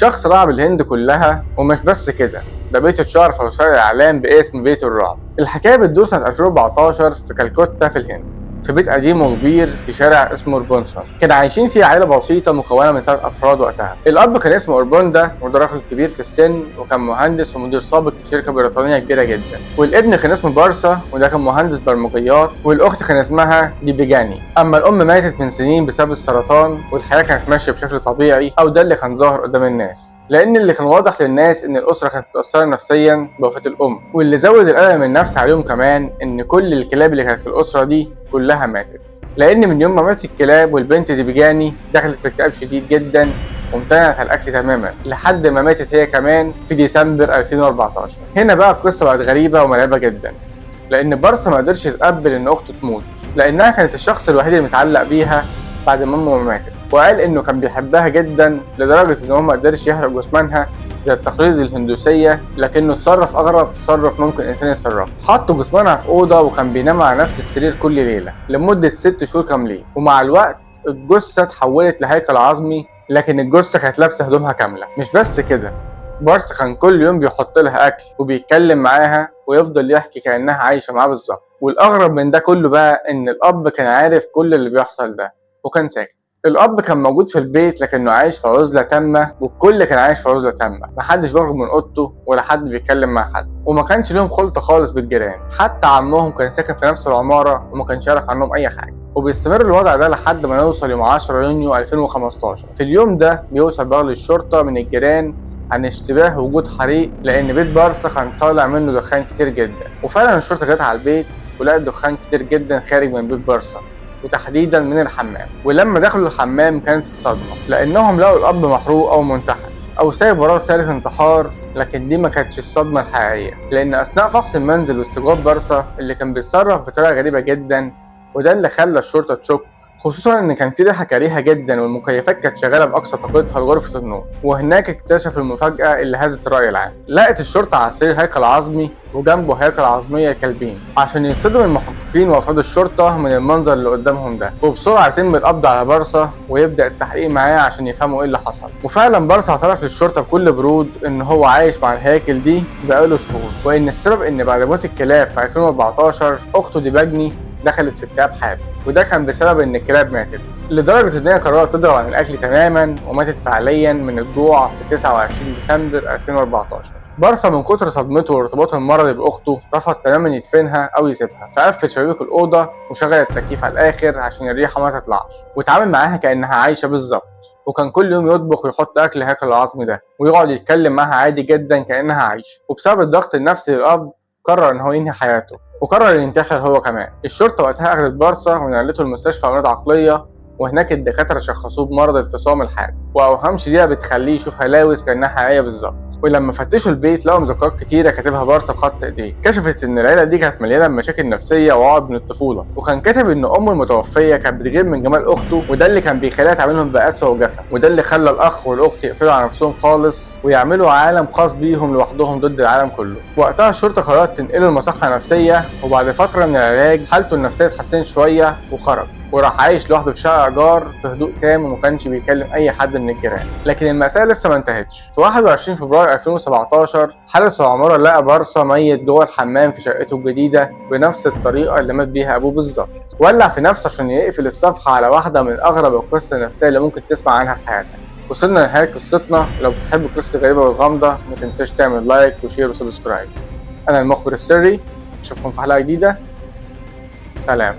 شخص رعب الهند كلها، ومش بس كده، ده بيت اتشهر في وسائل الإعلام باسم بيت الرعب. الحكاية بتدور سنة 2014 في كالكوتا في الهند، في بيت قديم وكبير في شارع اسمه أوربونسون. كان عايشين فيه عائلة بسيطة مكونة من 3 أفراد وقتها. الأب كان اسمه أوربوندا، وده راجل كبير في السن وكان مهندس ومدير سابق في شركة بريطانية كبيرة جدا. والابن كان اسمه بارسا، وده كان مهندس برمجيات. والأخت كان اسمها ديبيجاني. أما الأم ماتت من سنين بسبب السرطان، والحياة كانت ماشية بشكل طبيعي، أو ده اللي كان ظاهر قدام الناس. لأن اللي كان واضح للناس إن الأسرة كانت متأثرة نفسيا بوفاة الأم. واللي زود الألم النفسي عليهم كمان إن كل الكلاب اللي كانت في الأسرة دي كلها ماتت. لأن من يوم ما ماتت الكلاب والبنت ديبيجاني دخلت في اكتئاب شديد جدا وامتنعت عن الأكل تماما لحد ما ماتت هي كمان في ديسمبر 2014. هنا بقى القصة بقت غريبة ومرعبة جدا، لأن بارسا ما قدرش يتقبل إن أخته تموت، لأنها كانت الشخص الوحيد اللي متعلق بيها بعد ما أمه ماتت. وقال إنه كان بيحبها جدا لدرجة إن هو ما قدرش يحرق جثمانها زي التقاليد الهندوسية، لكنه اتصرف أغرب تصرف ممكن إنسان يتصرفه. حط جثمانها في أوضة وكان بينام على نفس السرير كل ليلة لمدة 6 شهور كاملين. ومع الوقت الجثة اتحولت لهيكل عظمي، لكن الجثة كانت لابسة هدومها كاملة. مش بس كده، بارسا كان كل يوم بيحط لها أكل وبيتكلم معاها ويفضل يحكي كأنها عايشة معاه بالظبط. والأغرب من ده كله بقى إن الأب كان عارف كل اللي بيحصل ده وكان ساكت. الأب كان موجود في البيت لكنه عايش في عزلة تامة، والكل كان عايش في عزلة تامة، محدش بيخرج من أوضته ولا حد بيتكلم مع حد، وما كانش لهم خلطة خالص بالجيران. حتى عمهم كان ساكن في نفس العمارة وما كانش يعرف عنهم أي حاجة. وبيستمر الوضع ده لحد ما نوصل يوم 10 يونيو 2015. في اليوم ده بيوصل بلغ للشرطة من الجيران عن اشتباه وجود حريق، لأن بيت بارسا كان طالع منه دخان كتير جدا. وفعلا الشرطة جت على البيت ولقت دخان كتير جدا خارج من بيت بارسا، وتحديدا من الحمام. ولما دخلوا الحمام كانت الصدمة، لأنهم لقوا الأب محروق أو منتحر أو سايب وراه رسالة انتحار. لكن دي ما كانتش الصدمة الحقيقية، لأن أثناء فحص المنزل واستجواب بارسا اللي كان بيتصرف بطريقة غريبة جدا، وده اللي خلى الشرطة تشك، خصوصا ان كان في ريحه كريهه جدا والمكيفات كانت شغاله باقصى طاقتها لغرفه النوم. وهناك اكتشف المفاجاه اللي هزت الراي العام. لقت الشرطه على السرير هيكل عظمي وجنبه هيكل عظميه كلبين، عشان يصدم المحققين وافراد الشرطه من المنظر اللي قدامهم ده. وبسرعه يتم القبض على بارسا ويبدا التحقيق معاه عشان يفهموا ايه اللي حصل. وفعلا بارسا اعترف للشرطه بكل برود ان هو عايش مع الهياكل دي بقاله شهور، وان السبب ان بعد موت الكلاب في 2014 اخته ديباجني دخلت في اكتئاب حاد، وده كان بسبب ان الكلاب ماتت، لدرجه ان هي قررت تضرب عن الاكل تماما وماتت فعليا من الجوع في 29 ديسمبر 2014. بارسا من كتر صدمته وارتباطه المرضي باخته رفض تماما يدفنها او يسيبها، فقفل شبابيك الاوضه وشغل التكييف على الاخر عشان الريحه ما تطلعش، واتعامل معاها كانها عايشه بالظبط. وكان كل يوم يطبخ ويحط اكل هيكل العظم ده ويقعد يتكلم معاها عادي جدا كانها عايشه. وبسبب الضغط النفسي للاب قرر ان هو ينهي حياته، وقرر ينتحر هو كمان. الشرطة وقتها أخدت بارسا ونقلته المستشفى أمراض عقلية، وهناك الدكاترة شخصوه بمرض الفصام الحاد، وأوهام شديدة بتخليه يشوف هلاوس كأنها حقيقية بالظبط. ولما فتشوا البيت لقوا مذكرات كتيرة كاتبها بارسا بخط ايديه، كشفت ان العيلة دي كانت مليانة بمشاكل نفسية وعقد من الطفولة. وكان كاتب ان امه المتوفية كانت بتغير من جمال اخته، وده اللي كان بيخليها تعاملهم بقسوة وجفا، وده اللي خلى الاخ والاخت يقفلوا على نفسهم خالص ويعملوا عالم خاص بيهم لوحدهم ضد العالم كله. وقتها الشرطة قررت تنقله لمصحة نفسية، وبعد فترة من العلاج حالته النفسية اتحسنت شوية وخرج، وراح عايش لوحده في شقة إيجار في هدوء تام وما كانش بيكلم أي حد من الجيران. لكن المأساة لسه ما انتهتش. في 21 فبراير 2017 حارس العمارة لقى بارسا ميت جوه الحمام في شقته الجديدة بنفس الطريقة اللي مات بيها أبوه بالظبط. ولع في نفسه عشان يقفل الصفحة على واحدة من أغرب القصص النفسية اللي ممكن تسمع عنها في حياتك. وصلنا لنهاية قصتنا. لو بتحب القصة الغريبة والغامضة ما تنساش تعمل لايك وشير وسبسكرايب. أنا المخبر السري، أشوفكم في حلقة جديدة. سلام.